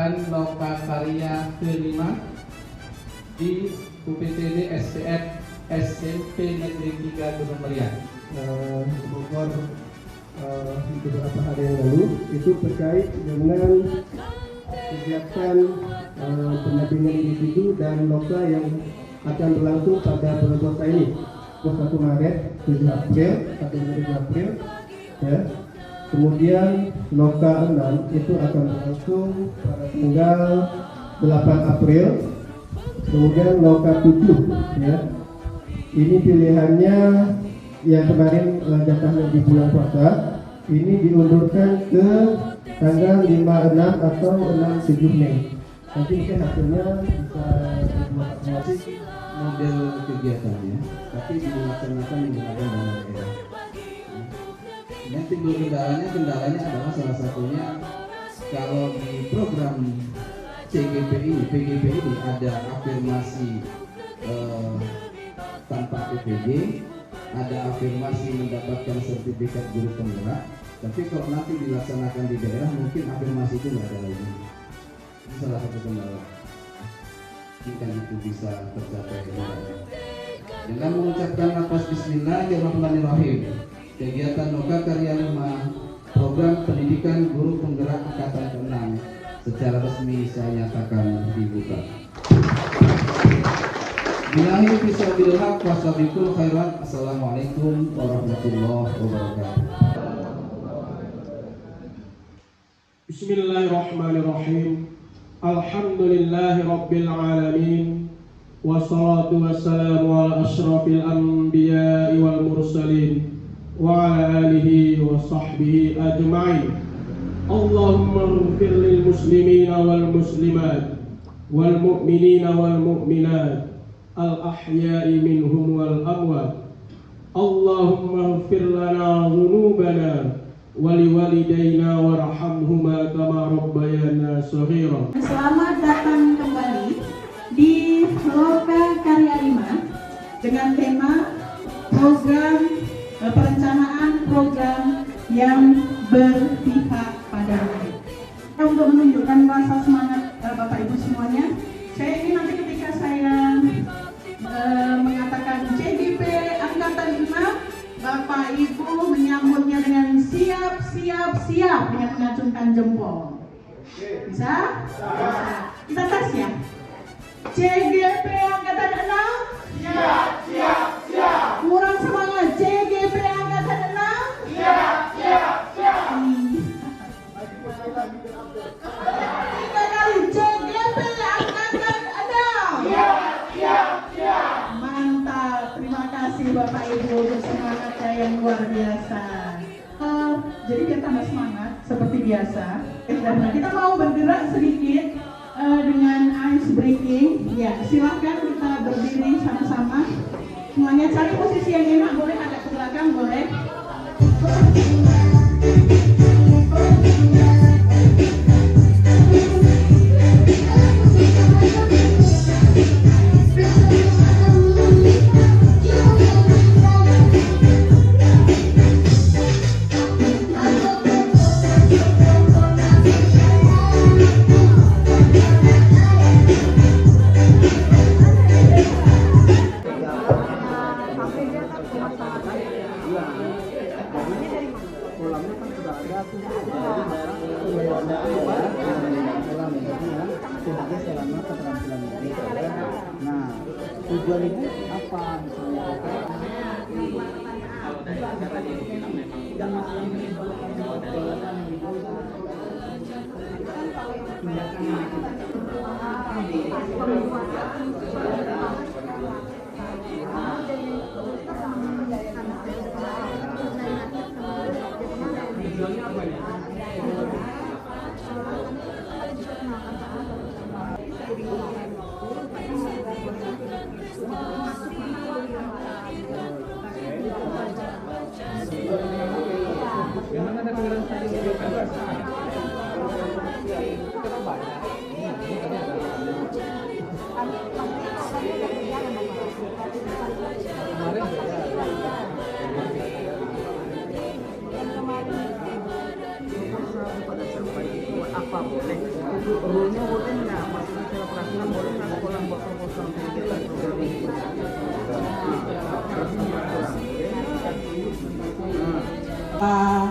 dan Lokakarya kelima di UPTD STF SMP Negeri 3 Gunung Meriah. Bogor beberapa hari yang lalu itu terkait dengan kegiatan pendampingan individu dan loka yang akan berlangsung pada bulan puasa ini, 1 Maret, 7 April, 1 April, ya. Kemudian loka 6 itu akan berlangsung pada tanggal 8 April. Kemudian loka 7, ya. Ini pilihannya yang kemarin jatahnya di bulan puasa, ini diundurkan ke tanggal 5, 6 atau 6, 7 Mei. Nanti mungkin hasilnya bisa dibuat otomatis Model kegiatannya, tapi dilaksanakan menggunakan dana daerah. Yang timbul kendalanya adalah salah satunya kalau di program CGP ini, PGP ini ada afirmasi tanpa PPG, ada afirmasi mendapatkan sertifikat guru penggerak, tapi kalau nanti dilaksanakan di daerah mungkin afirmasi itu nggak ada lagi. Itu salah satu kendala. Jika itu bisa tercapai dengan mengucapkan lafaz Bismillahirrahmanirrahim, kegiatan Lokakarya 5 program pendidikan guru penggerak angkatan ke-6 secara resmi saya nyatakan dibuka. Billahi fisabilillah wasabiqul khairat. Assalamualaikum warahmatullahi wabarakatuh. Bismillahirrahmanirrahim. Alhamdulillahi rabbil alamin. Wassalatu wassalamu ala asyrafil anbiya'i wal mursalin wa ala alihi wa sahbihi ajma'in. Allahumma ighfir lil muslimina wal muslimat wal mu'minina wal mu'minat al ahya'i minhum wal amwat. Allahumma ighfir lana dhunubana waliwalidayna warhamhuma kama rabbayana shaghira. Selamat datang kembali di Lokakarya 5 dengan tema program perencanaan program yang berpihak pada rakyat. Untuk menunjukkan rasa semangat Bapak Ibu semuanya, saya ingin nanti ketika saya mengatakan CGP Angkatan 5, Bapak Ibu menyambutnya dengan siap dengan mengacungkan jempol. Bisa? Bisa. Kita tes ya. CGP Angkatan 6. Siap. Kurang semangat. CGP Angkatan 6. Siap. Tiga kali. CGP Angkatan 6. Siap. Mantap. Terima kasih Bapak Ibu untuk semangatnya yang luar biasa. Jadi biar tambah semangat seperti biasa. Nah, kita mau bergerak sedikit dengan ice breaking. Ya, silahkan kita berdiri sama-sama. Semuanya cari posisi yang enak, boleh agak ke belakang, boleh. Nah, tujuan ibu apa misalnya? Tujuannya apa ya? Memang ada kegiatan tadi di Jakarta. Apa apa boleh? Itu rule-nya boleh nggak? Maksudnya secara peraturan boleh nggak sekolah buat proposal kegiatan program ini?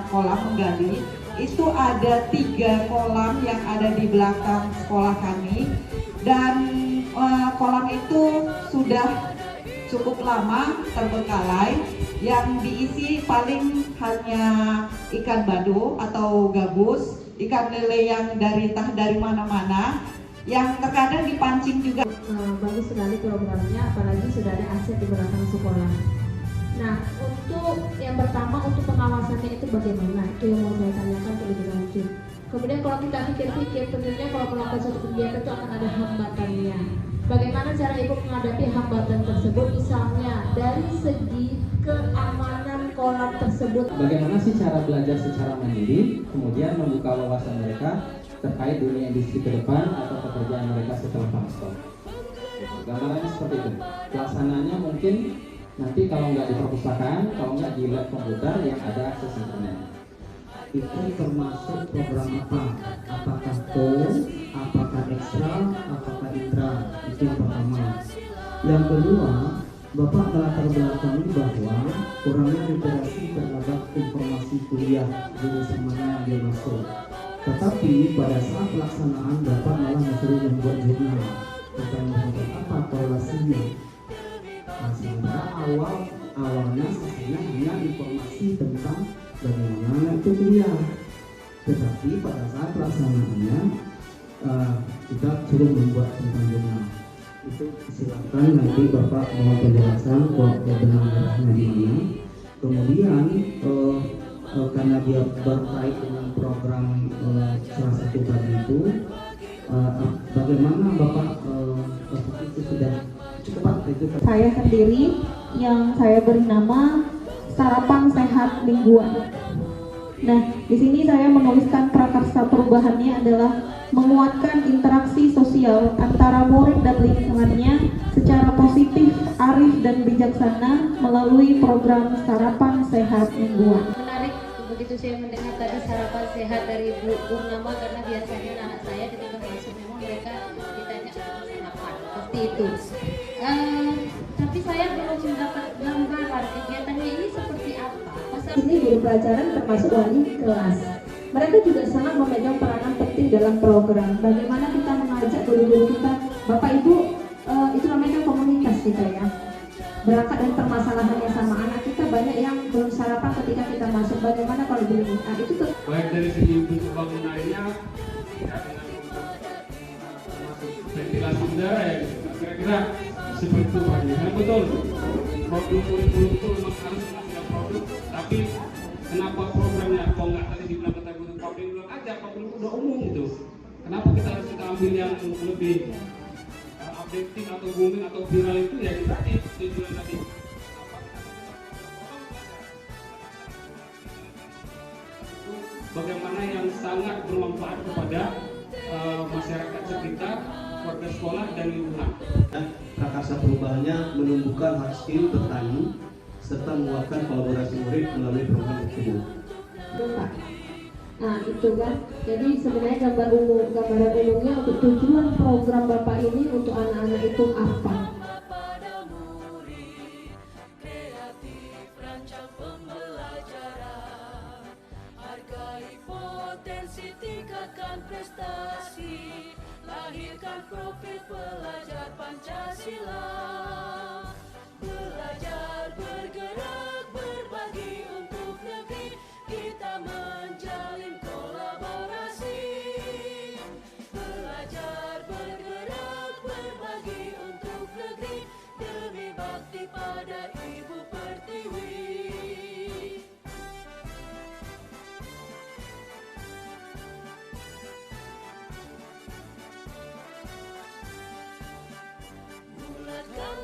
Kolam menggali itu ada 3 kolam yang ada di belakang sekolah kami, dan kolam itu sudah cukup lama terbengkalai, yang diisi paling hanya ikan bado atau gabus, ikan lele yang dari mana-mana, yang terkadang dipancing juga. Bagus sekali programnya, apalagi sudah ada aset di belakang sekolah. Nah, untuk yang pertama, untuk pengawasannya itu bagaimana? Itu yang mau saya tanyakan terlebih lanjut. Kemudian kalau kita pikir-pikir, tentunya kalau melakukan suatu kegiatan itu akan ada hambatannya. Bagaimana cara ibu menghadapi hambatan tersebut? Misalnya dari segi keamanan kolam tersebut. Bagaimana sih cara belajar secara mandiri, kemudian membuka wawasan mereka terkait dunia industri ke depan atau pekerjaan mereka setelah tamat sekolah. Gambarannya seperti itu. Pelaksanaannya mungkin nanti kalau nggak di perpustakaan, kalau nggak di lab komputer yang ada akses internet. Itu termasuk program apa? Apakah core, apakah ekstra, apakah intra? Itu yang pertama. Yang kedua, Bapak melatar belakangi bahwa kurangnya literasi terhadap informasi kuliah jurusan mana dia masuk. Tetapi pada saat pelaksanaan Bapak malah disuruh membuat jurnal. Pertanyaan apa korelasinya? Nah, sementara awalnya sisanya hanya informasi tentang bagaimana itu kuliah, tetapi pada saat pelaksanaannya kita suruh membuat tentang jurnal. Itu silakan nanti Bapak mau penjelasan kok benang-benangnya di mana. Kemudian karena dia berkait dengan program salah satu tadi itu, bagaimana Bapak itu sudah cepat itu? Saya sendiri yang saya beri nama Sarapan Sehat Mingguan. Nah, di sini saya menuliskan prakarsa perubahannya adalah menguatkan interaksi sosial antara murid dan lingkungannya secara positif, arif dan bijaksana melalui program Sarapan Sehat Mingguan. Menarik begitu saya mendengar tadi sarapan sehat dari Bu Purnama, karena biasanya anak saya ketika masuk memang mereka ditanya sarapan seperti itu. Tapi saya belum mendapat gambaran kegiatannya ini seperti apa. Ini guru pelajaran termasuk wali kelas. Mereka juga sangat memegang peranan penting dalam program. Bagaimana kita mengajak guru-guru kita, Bapak Ibu, itu namanya komunitas kita ya. Berangkat dari permasalahan yang sama, anak kita banyak yang belum sarapan ketika kita masuk. Bagaimana kalau begini? Nah, itu tuh. Baik dari segi bentuk bangunannya, ya, termasuk ventilasi udara ya, kira-kira seperti itu Pak. Nah, betul. Produk kurikulum itu memang harus menghasilkan produk, tapi kenapa programnya kok nggak tadi dibilang kata guru publik bilang aja publik udah umum gitu. Kenapa kita harus ambil yang lebih updating atau booming atau viral itu ya tadi tujuan tadi. Bagaimana yang sangat bermanfaat kepada masyarakat sekitar, warga sekolah dan lingkungan. Prakarsa perubahannya menumbuhkan hard skill bertani serta menguatkan kolaborasi murid melalui program tersebut. Nah itu kan, jadi sebenarnya gambaran umumnya untuk tujuan program Bapak ini untuk anak-anak itu apa? Tingkatkan prestasi, lahirkan profil pelajar Pancasila. Belajar, bergerak, berbagi untuk negeri, kita menjalin kolaborasi. Belajar, bergerak, berbagi untuk negeri, demi bakti pada Ibu Pertiwi. Bulatkan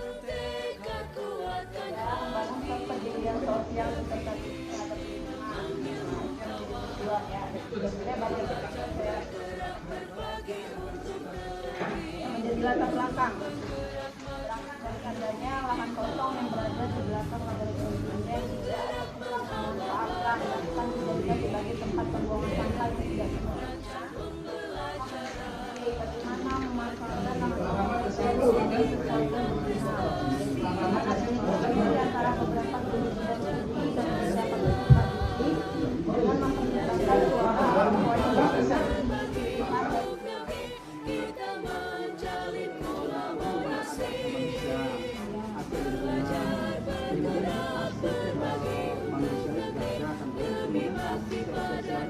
kemudian sanksi sosial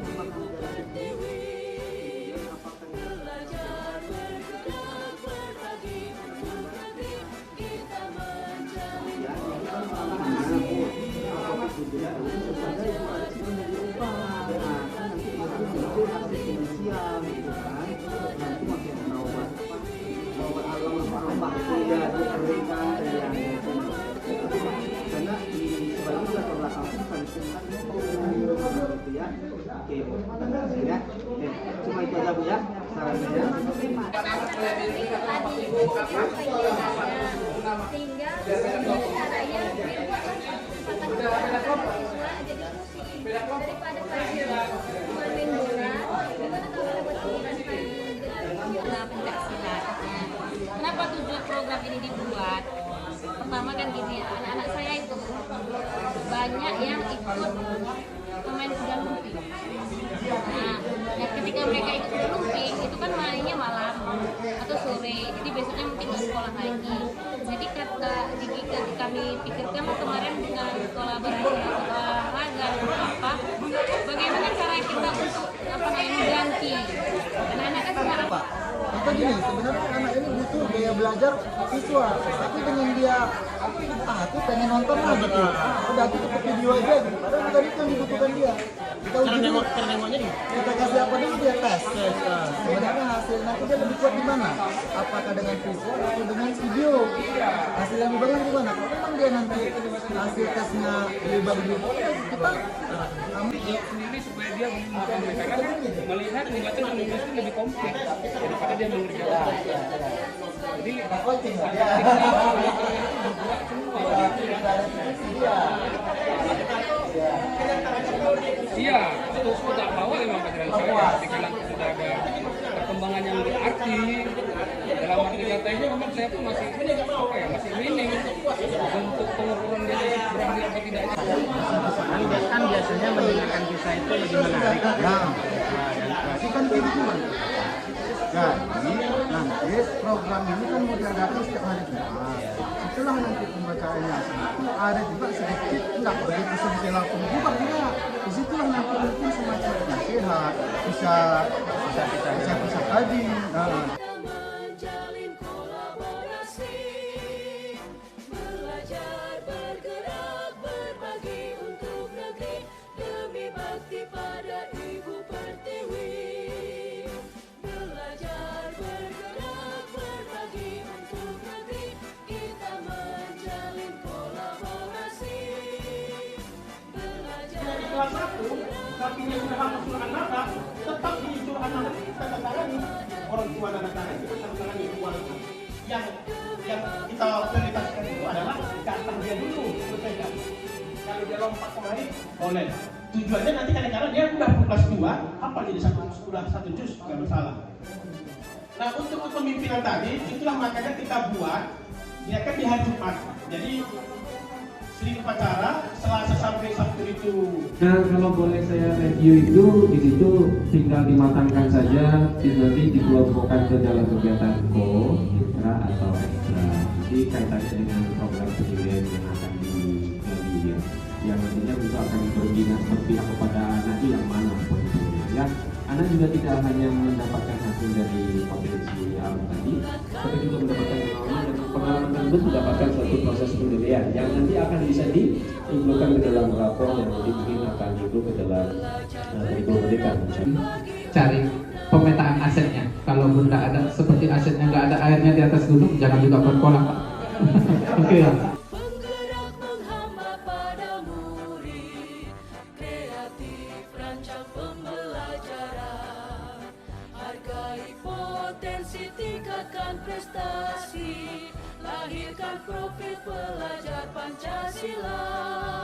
apakah karena di sebaliknya latar belakang pun perhitungan gitu ya. Oke, ya. Cuma itu aja Bu ya sarannya ya. Sehingga caranya daripada main bola, gimana kalau lewat pencaksilat. Kenapa tujuan program ini dibuat? Pertama kan gini, anak-anak saya itu banyak yang ikut pemain kuda lumping. Nah, ya ketika mereka ikut kuda lumping itu kan mainnya malam atau sore, jadi besoknya mungkin nggak sekolah lagi. Jadi ketika kami pikirkan kemarin dengan kolaborasi olahraga apa, bagaimana cara kita untuk mengganti anak-anak kan sekarang. Atau gini, sebenarnya anak ini butuh gaya belajar visual, tapi dengan dia aku pengen nonton lah gitu, udah aku cukup video aja gitu, padahal bukan itu yang dibutuhkan dia. Kita uji dulu, kita kasih apa dulu dia tes. Sebenarnya hasil nanti dia lebih kuat di mana? Apakah dengan visual atau dengan video? Hasil yang lebih bagus di mana? Kalau memang dia nanti hasil tesnya lebih bagus di kita sendiri supaya dia melihat membaca dan menulis itu lebih kompleks daripada dia mengerjakan. Jadi iya, itu sudah awal memang pelajaran saya. Ketika nanti sudah ada perkembangan yang berarti dalam arti kata ini memang saya pun masih masih minim untuk pengukuran dia berhasil atau tidak. Kan biasanya mendengarkan kisah itu lebih menarik. Tapi kan tujuan. Jadi nanti program ini kan mau diadakan setiap hari Jumat. Setelah nanti pembacaannya itu ada juga sedikit enggak begitu selesai langsung bubar juga. Disitulah nanti mungkin semacam nasihat bisa tadi. Menjalin kolaborasi, belajar bergerak berbagi untuk negeri demi bakti pada Ibu Pertiwi. Belajar bergerak berbagi untuk negeri, kita menjalin kolaborasi. Belajar dari kelas 1, tapi dia sudah hafal surah An-Nahl, tetap di surah An-Nahl kita tangani orang tua dan anak-anak kita tangani keluarga. Yang kita prioritaskan itu adalah datang dia dulu selesaikan. Kalau dia lompat kemari, boleh. Tujuannya nanti kadang-kadang dia udah kelas 2, hafal jadi satu juz, nggak masalah. Nah untuk kepemimpinan tadi, itulah makanya kita buat, dia kan di hari Jumat. Jadi sering upacara Selasa sampai Sabtu itu. Nah kalau boleh saya review itu di situ tinggal dimatangkan saja, nanti dikelompokkan ke dalam kegiatan intra atau ekstra. Jadi kaitannya dengan program penilaian yang akan digali ya, yang nantinya juga akan berbina berpihak kepada anak yang mana pun ya. Anak juga tidak hanya mendapatkan hasil dari potensi alam tadi, tapi juga mendapatkan pengalaman tersebut mendapatkan suatu proses penilaian yang nanti akan bisa diimplementasikan ke dalam rapor yang nanti mungkin akan masuk ke dalam kurikulum. Cari pemetaan asetnya. Kalau benda ada seperti asetnya nggak ada airnya di atas gunung, jangan juga berkolak Pak. Oke ya. Penggerak menghamba pada murid, kreatif rancang pembelajaran, hargai potensi, tingkatkan prestasi, lahirkan profil pelajar Pancasila.